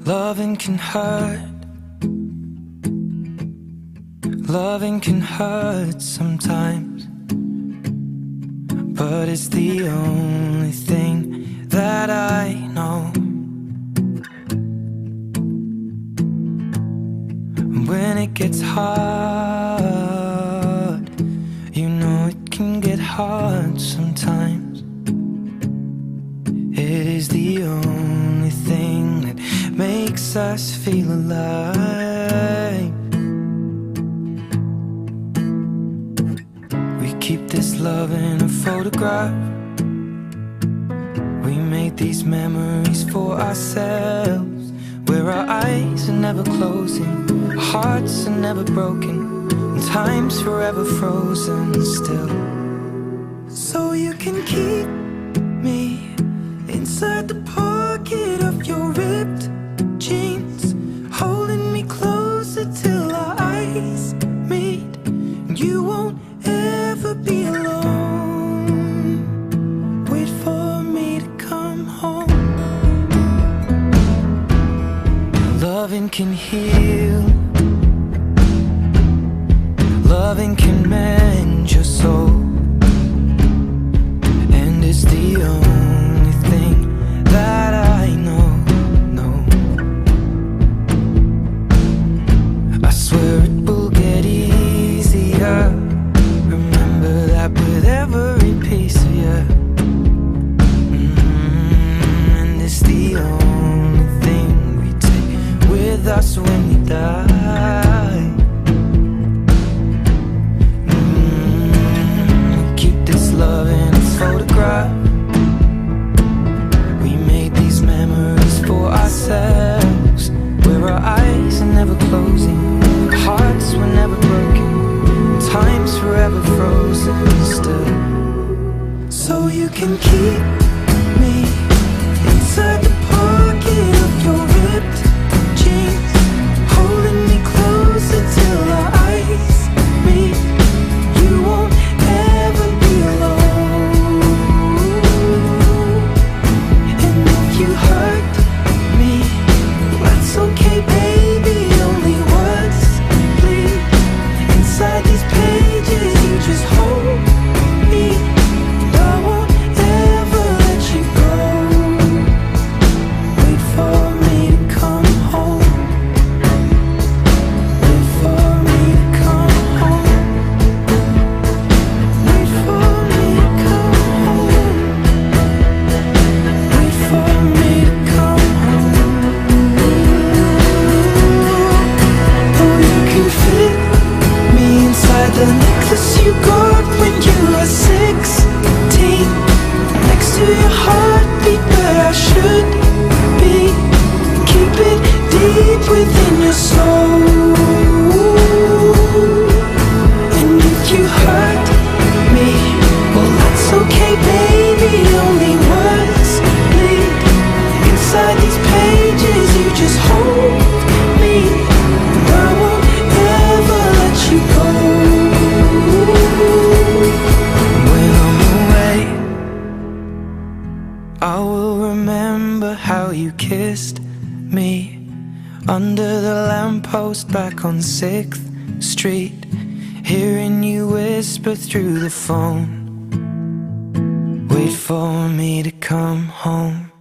Loving can hurt. Loving can hurt sometimes, but it's the only thing that I know. When it gets hard, you know it can get hard sometimes. It is the only thing that makes us feel alive. We keep this love in a photograph. We made these memories for ourselves, where our eyes are never closing, our hearts are never broken, and time's forever frozen still. So you can keep me inside the pocket of your ripped jeans, holding me closer till our eyes meet. You won't ever be alone. Wait for me to come home. Loving can heal. Loving can mend your soul, and it's the only thing that I know. I swear it will get easier. Remember that with every piece of you. And it's the only thing we take with us when we die. Keep this love in a photograph. We made these memories for ourselves, where our eyes are never closing, our hearts were never broken, time's forever frozen still. So you can keep me inside the pocket of your ripped jeans, holding me closer till our eyes meet. You won't ever be alone. And if you hurt me, that's okay, baby. Only words bleed inside these pages. You just hold me. I won't ever let you go. Wait for me to come home. Wait for me to come home. Wait for me to come home. Wait for me to come home. Oh, you can fit me inside the necklace you got when you were 16, next to your heartbeat where I should be. Keep it deep within your soul. And if you hurt me, well, that's okay, baby. Only words bleed inside these pages. You just hold me. I won't ever let you go. When I'm away, I will remember how you kissed me under the lamppost back on 6th Street, hearing you whisper through the phone. Wait for me to come home.